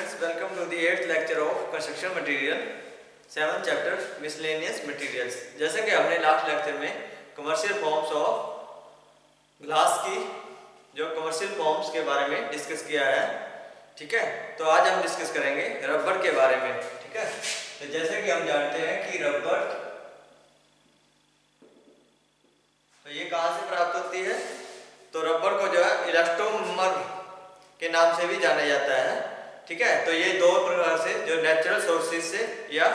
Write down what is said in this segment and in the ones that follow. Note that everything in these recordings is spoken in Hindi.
students, welcome to the 8th lecture of construction material 7th chapter miscellaneous materials। जैसे कि हमने लास्ट लेक्चर में कमर्शियल फॉर्म्स ऑफ ग्लास की जो कमर्शियल फॉर्म्स के बारे में डिस्कस किया है, ठीक है। तो आज हम डिस्कस करेंगे रबर के बारे में, ठीक है। तो जैसे कि हम जानते हैं कि रबर तो ये कहाँ से प्राप्त होती है, तो रबर को जो है इलास्टोमर के नाम से भी जाना जाता है, ठीक है। तो ये दो प्रकार से जो नेचुरल सोर्सेज से या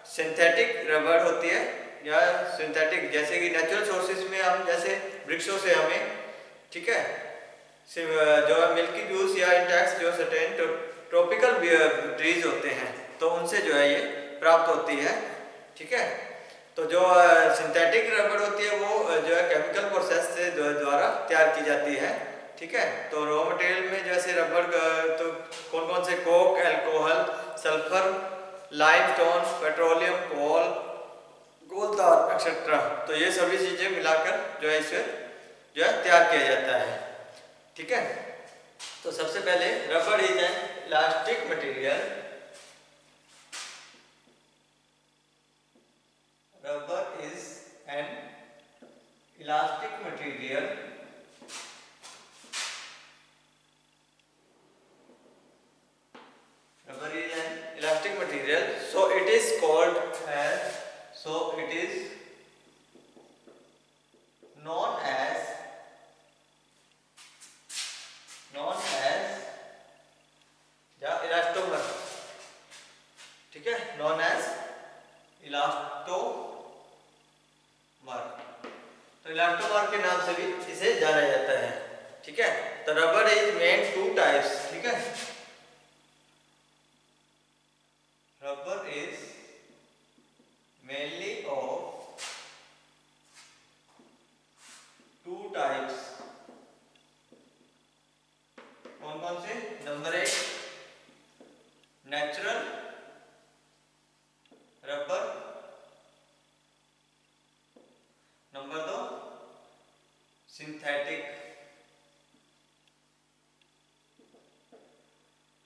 सिंथेटिक रबर होती है या सिंथेटिक, जैसे कि नेचुरल सोर्सेज में हम जैसे वृक्षों से हमें, ठीक है, जो है मिल्की जूस या इंटेक्स जो सर्टेन ट्रॉपिकल ट्रीज होते हैं तो उनसे जो है ये प्राप्त होती है, ठीक है। तो जो सिंथेटिक रबर होती है वो जो है केमिकल प्रोसेस से द्वारा तैयार की जाती है, ठीक है। तो रॉ मटेरियल में जैसे रबर तो कौन कौन से coke, alcohol, sulphur, limestone, petroleum, coal, गोलदार एक्सेट्रा, तो ये सभी चीजें मिलाकर जो है इसे जो है तैयार किया जाता है, ठीक है। तो सबसे पहले rubber is an elastic material. Rubber is an elastic material Rubber is an elastic material, so it is called as, so it is known as the elastomer, ठीक है, known as इलास्टोमर। तो इलास्टोमर के नाम से भी इसे जाना जाता है, ठीक है। तो rubber is main two types, ठीक है। Rubber is mainly of two types. कौन कौन से? Number 1 natural rubber, number 2 synthetic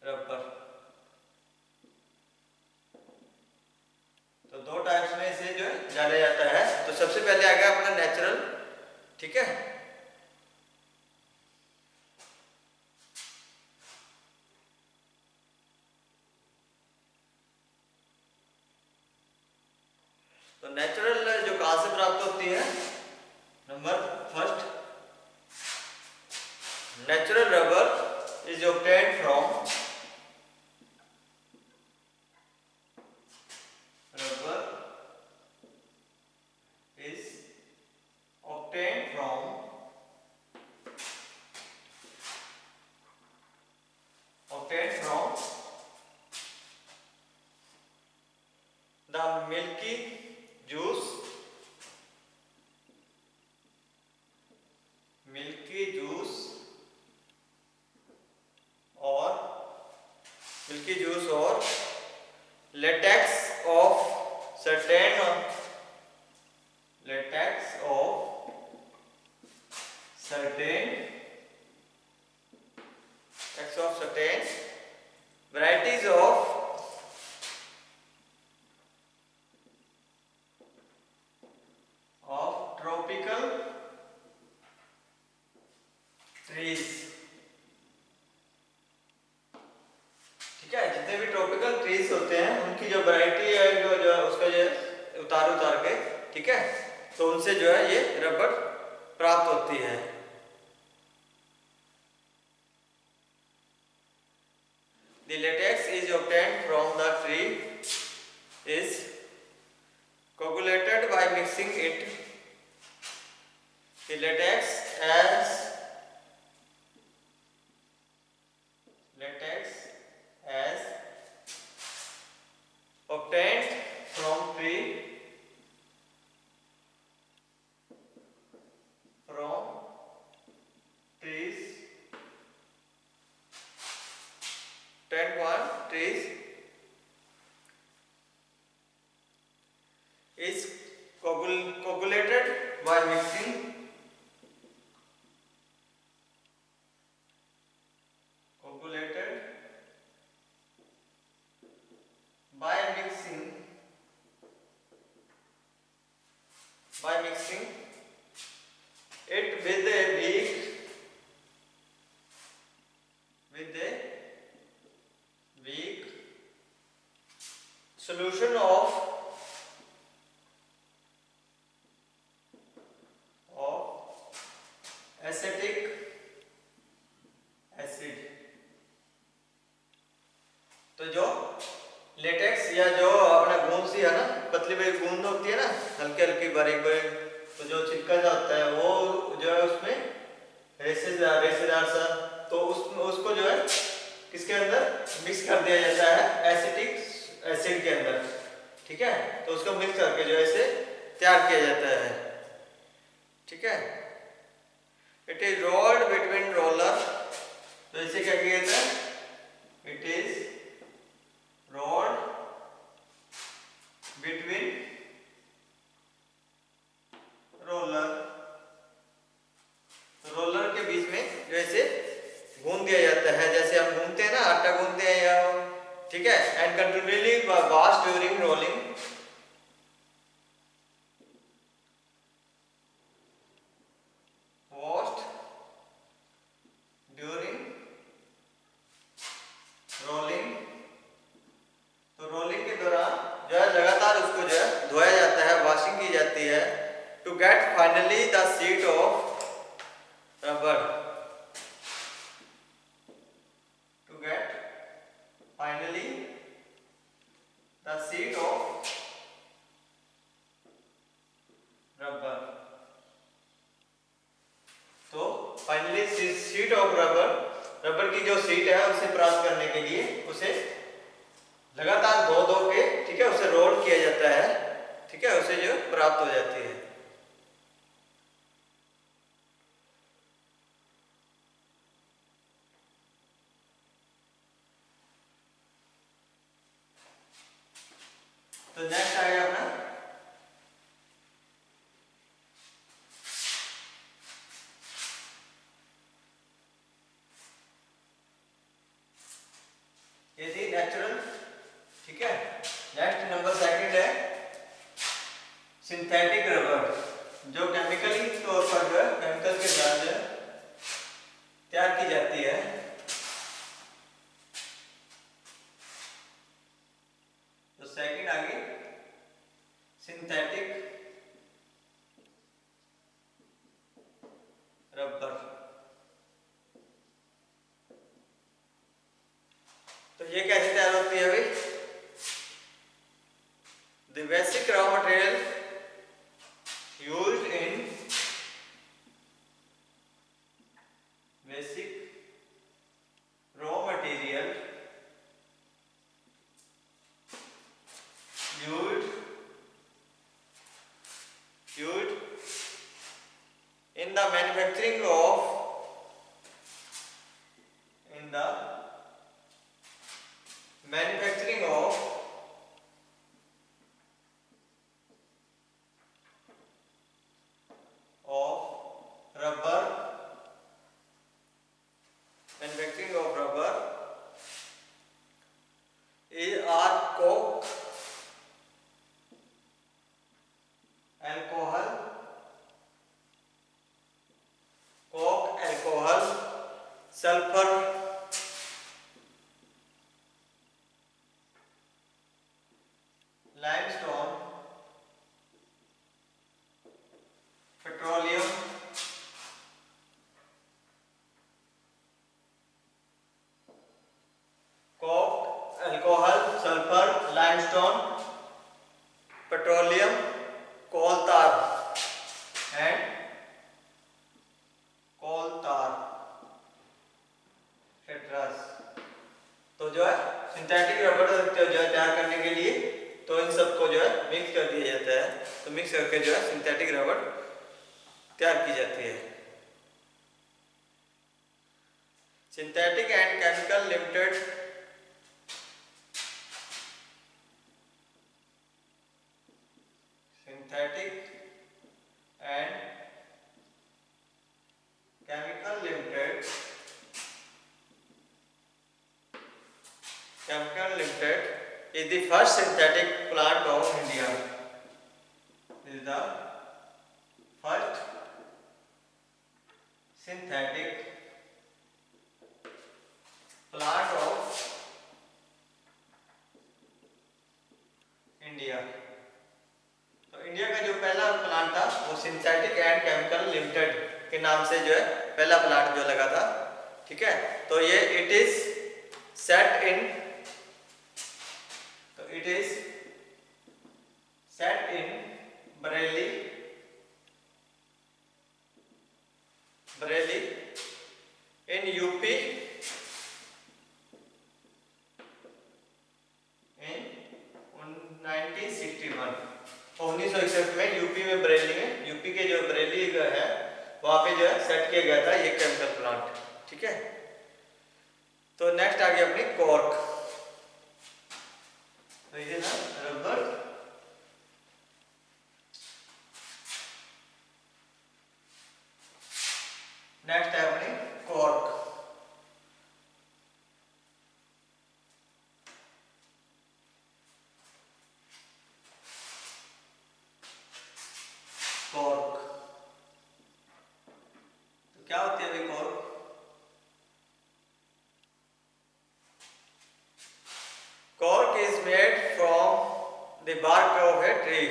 rubber. तो दो टाइप्स में इसे जो है जाना जाता है। तो सबसे पहले आ गया अपना नेचुरल, ठीक है। तो नेचुरल जो कहां से प्राप्त होती है, number first natural rubber is obtained from the milky juice or latex of certain varieties of tropical trees, ठीक है। जितने भी ट्रॉपिकल ट्रीज होते हैं उनकी जो वैरायटी है, जो उसका जो उतार के, ठीक है, तो उनसे जो है ये रबर प्राप्त होती है। The latex is obtained from the tree is coagulated by mixing it. The latex as obtained from trees is coagulated by mixing coagulated solution of acetic acid. तो जो लेटेक्स या जो अपना गूंद सी है ना, पतली पतली गूंद होती है ना, हल्की हल्की बारीक बारीक, तो जो चिपका जाता है वो जो है उसमें रेसेदार सा, तो उसको जो है किसके अंदर मिक्स कर दिया जाता है, एसिटिक एसिड के अंदर। ठीक है, तो उसको मिक्स करके जो है इसे तैयार किया जाता है। ठीक है, it is rolled between roller, तो इसे क्या किया जाता है, it is rolled between roller, roller के बीच में जो ऐसे गूंद दिया जाता है, जैसे हम गूंदते हैं ना, आटा गूंदते हैं या, ठीक है, and continually wash during rolling, washed during rolling. तो रोलिंग के दौरान जो है लगातार उसको जो है धोया जाता है, वॉशिंग की जाती है, to get finally the sheet of rubber, to get finally the sheet of rubber. तो finally sheet of rubber, rubber की जो शीट है उसे प्राप्त करने के लिए उसे लगातार धो के, ठीक है, उसे रोल किया जाता है, ठीक है, उसे जो प्राप्त हो जाती है। तो नेक्स्ट आ गया अपना ये थी नेचुरल। ठीक है, नेक्स्ट नंबर सेकंड है सिंथेटिक रबर, जो केमिकली तौर पर जो है केमिकल के साथ जो है तैयार की जाती है। तो सेकंड आगे सिंथेटिक रबर। तो ये कैसे तैयार होती है भाई, the basic raw material used in basic raw material used in the manufacturing of rubber, manufacturing of rubber are coke, alcohol, sulfur, limestone, petroleum, coke, alcohol, sulfur, limestone, petroleum, coal tar and फेटरस। तो जो है सिंथेटिक रबर जो है तैयार करने के लिए, तो इन सबको जो है मिक्स कर दिया जाता है, तो मिक्स करके जो है सिंथेटिक रबर तैयार की जाती है। Synthetic and chemical limited, synthetic and chemical limited, Chemical Limited is the first synthetic plant of India. Is the first synthetic plant of नाम से जो है पहला प्लांट जो लगा था, ठीक है। तो ये it is set in Bareilly in UP in 1961। 1961 में यूपी में बरेली में, यूपी के जो बरेली है वहां पे जो है सेट किया गया था ये केमिकल प्लांट, ठीक है। तो नेक्स्ट आ गया अपनी कॉर्क। तो ये ना रबर, नेक्स्ट है अपनी कॉर्क। कॉर्क तो क्या होती है अभी cork? Cork is made from the bark of a tree.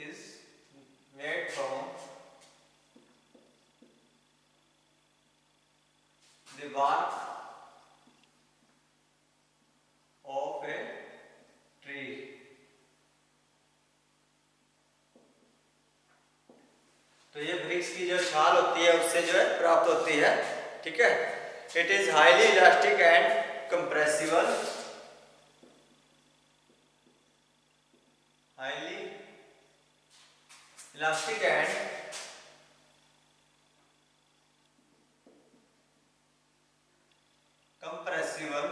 Is made from the bark of a tree. तो ये वृक्ष की जो छाल होती है उससे जो है प्राप्त होती है, ठीक है। It is highly elastic and compressible, highly elastic and compressible.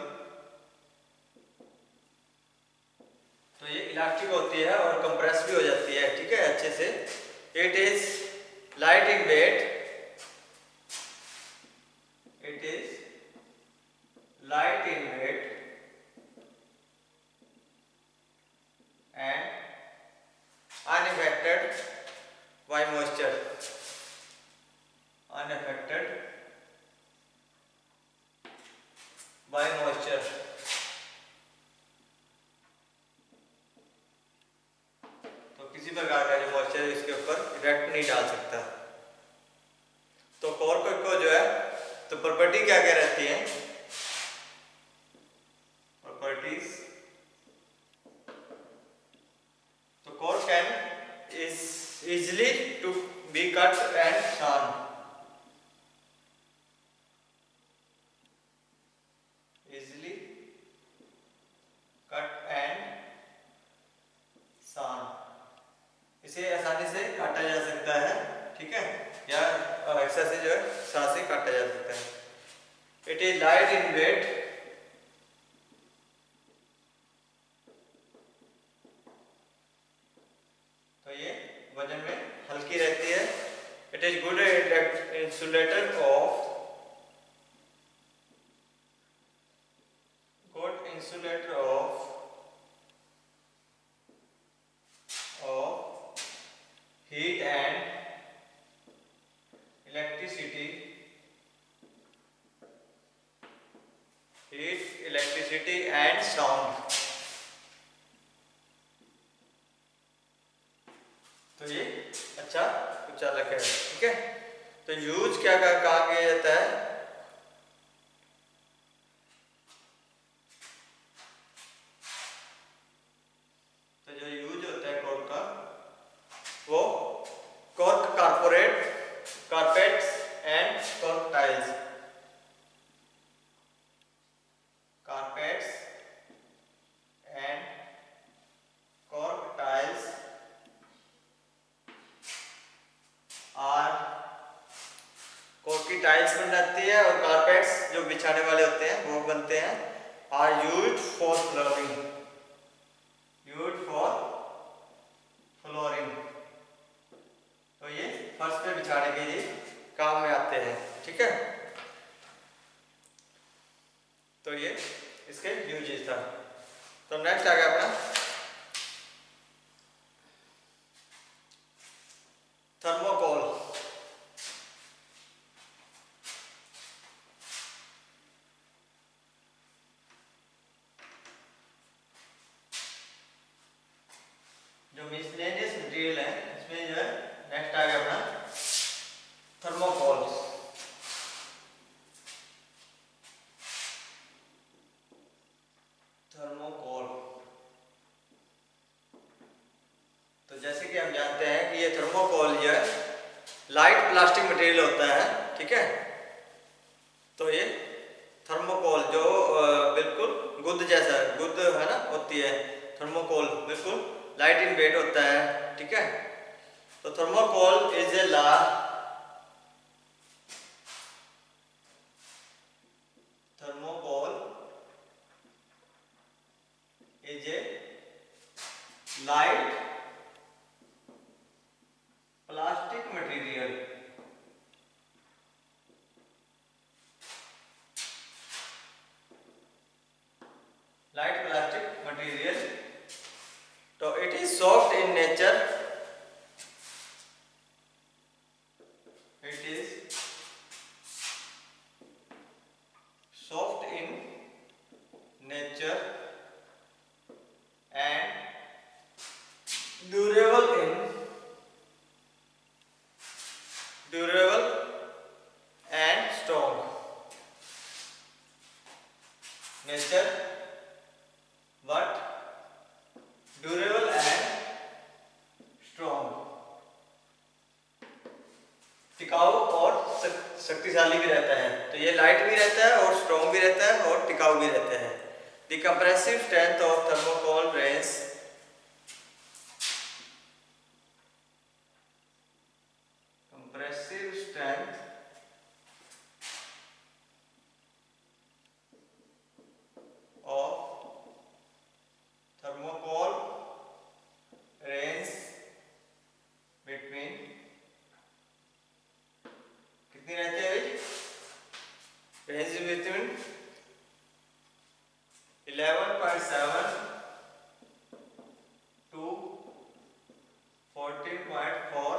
तो ये इलास्टिक होती है और कंप्रेस भी हो जाती है, ठीक है, अच्छे से। It is light in weight, it is light in weight and unaffected by moisture, unaffected by moisture। तो किसी प्रकार का जो मॉइस्चर इसके ऊपर इफेक्ट नहीं डाल सकता। तो कॉर्क को जो है तो प्रॉपर्टी क्या क्या रहती है? प्रॉपर्टीज, तो cork can is easily to be cut and शान, इजिली कट एंड शान। इसे आसानी से काटा जा सकता है, ठीक है, या ऐसा से जो है साथ से काटा जा सकता है। It is light in weight, तो ये वजन में हल्की रहती है। It is good insulator of heat and electricity, heat, electricity and sound। तो ये अच्छा कुचालक है, ठीक है। तो यूज क्या कहा गया जाता है? तो जो यूज होता है कॉर्क का, वो cork carpets and cork tiles, carpets and cork tiles are, cork की टाइल्स बन जाती है और कारपेट्स जो बिछाने वाले होते हैं वो बनते हैं। Are used for flooring, used for flooring, तो ये फर्श पे बिछाने के लिए काम में आते हैं, ठीक है। तो ये इसके यूजेस था। तो नेक्स्ट आ गया अपना थर्मोकोल। जो जो मिसलेनियस मटेरियल है इसमें जो है नेक्स्ट आ गया अपना थर्मोकोल। थर्मोकोल तो जैसे कि हम जानते हैं कि ये थर्मोकोल जो है लाइट प्लास्टिक मटेरियल होता है, ठीक है। तो ये थर्मोकोल जो बिल्कुल गुद जैसा गुद है ना होती है, थर्मोकोल बिल्कुल लाइट इन वेट होता है, ठीक है। तो thermocol is a light plastic material. Light plastic material तो it is soft in nature. It is soft in nature and durable and strong. Nature but durable and strong, टिकाऊ और शक्तिशाली भी रहता है। तो ये लाइट भी रहता है और स्ट्रॉन्ग भी रहता है और टिकाऊ भी रहता है। The compressive strength of thermocol ranges between कितनी रहती है भाई? रेंज between 11.7 to 14.4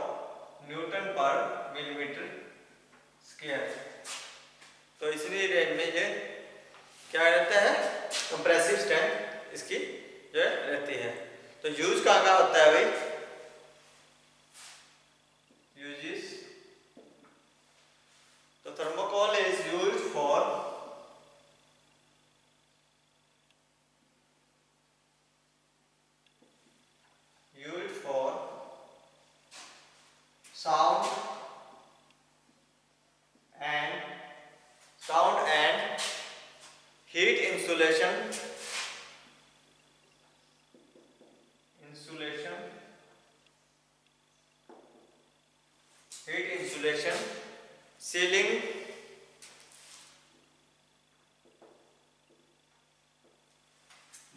न्यूटन पर मिलीमीटर स्क्वायर। तो इसी रेंज में ये क्या रहता है, कंप्रेसिव स्ट्रेंथ इसकी जो है रहती है। तो यूज कहाँ होता है भाई? यूजेस तो thermocol is used for sound and heat insulation sealing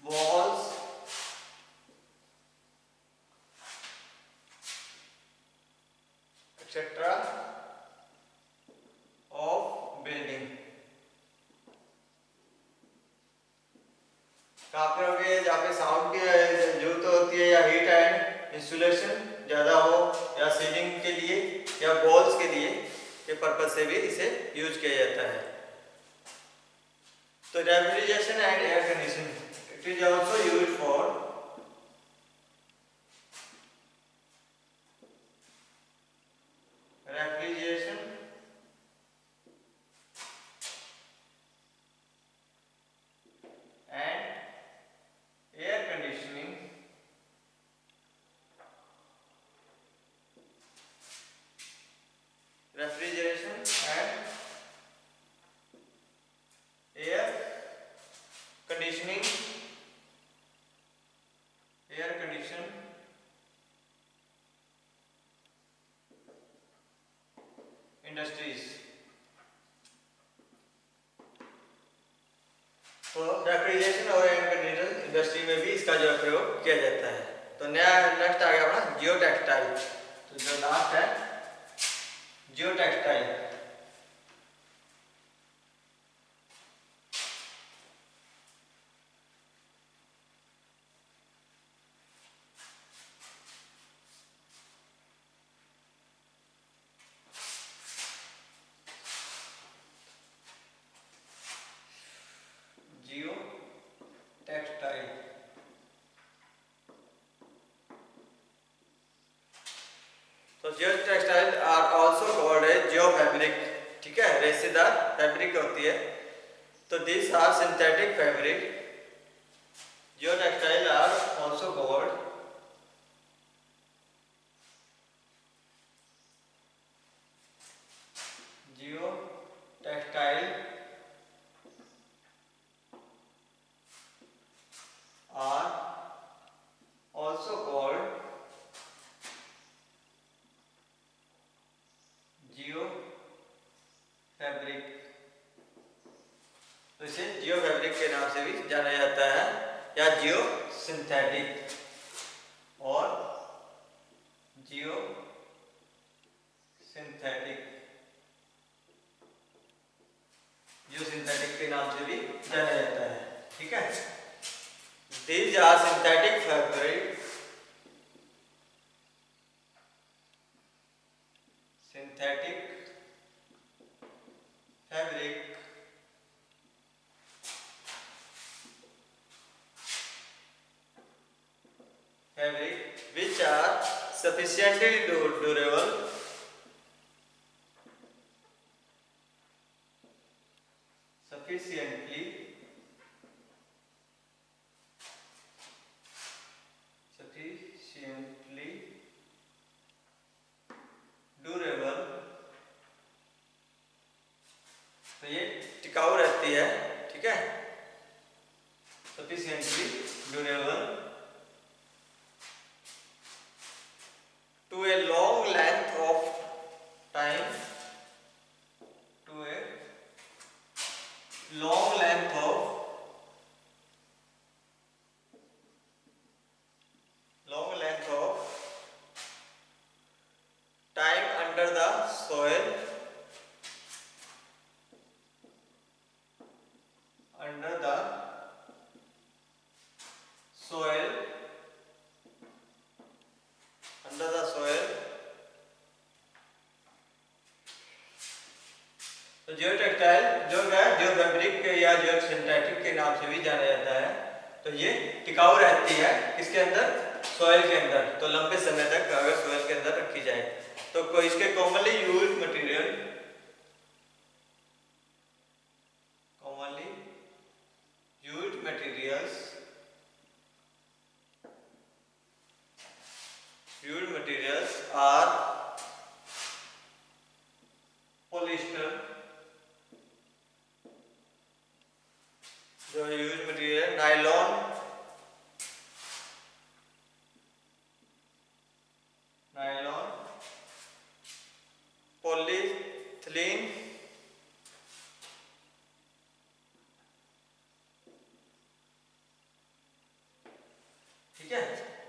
walls etc. of building। कहाँ पे जहाँ पे साउंड की जरूरत होती है या हीट एंड इंसुलेशन ज़्यादा हो या सीलिंग के लिए या वॉल्स के लिए के पर्पज से भी इसे यूज किया जाता है। तो refrigeration and air conditioning it is also used for refrigeration and air conditioning refrigeration and air conditioning industries. तो रेफ्रिजरेशन और एयर कंडीशनर इंडस्ट्री में भी इसका जो प्रयोग किया जाता है। तो नया नेक्स्ट आ गया अपना जियो टेक्सटाइल। तो जो लास्ट है geo textile. Geo textile geo textile are also called as geo fabric, ठीक है, रेशेदार फैब्रिक होती है। तो this are synthetic fabric, geo textile are also called geo textile are also called geo fabric. तो इसे जियो फैब्रिक के नाम से भी जाना जाता है या जियो सिंथेटिक और जियो सिंथेटिक, जियो सिंथेटिक के नाम से भी जाना जाता है, ठीक है। These are synthetic fabric, fabric which are sufficiently durable, तो ये टिकाऊ रहती है, ठीक है, sufficiently durable to a long length of time, to a long length of time under the soil, तो जियो टेक्सटाइल जो है जियो फैब्रिक या जियो सिंथेटिक के नाम से भी जाना जाता है। तो ये टिकाऊ रहती है किसके अंदर, सॉइल के अंदर। तो लंबे समय तक अगर सॉइल के अंदर रखी जाए तो कोई इसके commonly used material, are polyester, जो यूज मटेरियल नायलॉन, पॉलीथिलीन, ठीक है।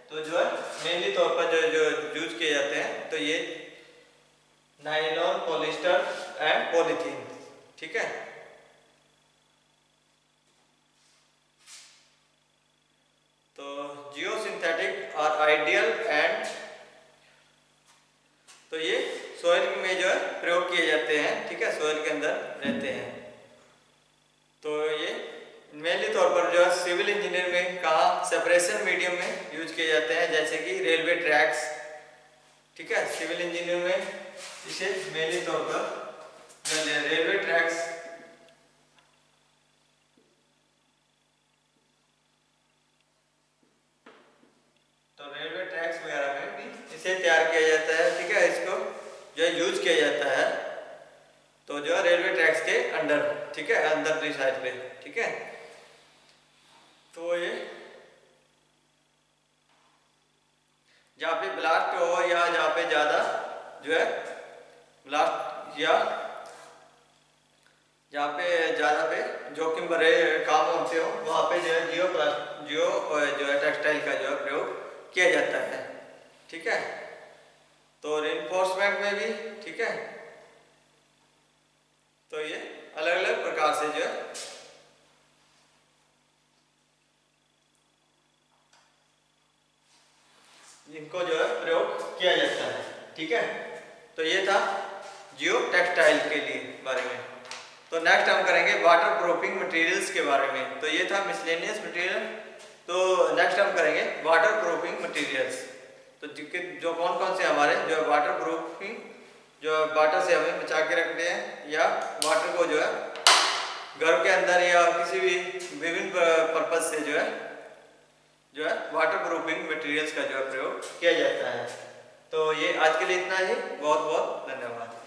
तो जो है मेनली तौर पर जो यूज किए जाते हैं तो ये नायलॉन, पॉलिस्टर एंड पॉलीथीन, ठीक है। तो जियो सिंथेटिक आर आइडियल एंड, तो ये सॉइल में जो है प्रयोग किए जाते हैं, ठीक है, सॉइल के अंदर रहते हैं। तो ये मेनली तौर पर जो है सिविल इंजीनियर में कहा सेपरेशन मीडियम में यूज किए जाते हैं, जैसे कि रेलवे ट्रैक्स, ठीक है। सिविल इंजीनियर में इसे मेनली तौर पर रेलवे ट्रैक्स, तो रेलवे ट्रैक्स वगैरह में भी इसे तैयार किया जाता है, ठीक है। इसको जो है यूज किया जाता है तो जो है रेलवे ट्रैक्स के अंडर, ठीक है, अंदर की साइड पे, ठीक है। तो ये जहाँ पे ब्लास्ट हो या जहाँ पे ज़्यादा जो है ब्लास्ट या जहाँ पे ज़्यादा पे जोखिम भरे काम होते हो वहाँ पे जो है जियो जो है टेक्सटाइल का जो है प्रयोग किया जाता है, ठीक है। तो रेनफोर्समेंट में भी, ठीक है। तो ये अलग अलग प्रकार से जो है इनको जो है प्रयोग किया जाता है, ठीक है। तो ये था जियो टेक्सटाइल के लिए बारे में। तो नेक्स्ट हम करेंगे वाटर प्रूफिंग मटेरियल्स के बारे में। तो ये था मिसलेनियस मटेरियल। तो नेक्स्ट हम करेंगे वाटर प्रूफिंग मटेरियल्स। तो जो कौन कौन से हमारे जो वाटर प्रूफिंग, जो वाटर से हमें बचा के रखते हैं, या वाटर को जो है घर के अंदर या किसी भी विभिन्न पर्पज से जो है वाटर प्रूफिंग मटेरियल्स का जो है प्रयोग किया जाता है। तो ये आज के लिए इतना ही। बहुत बहुत धन्यवाद।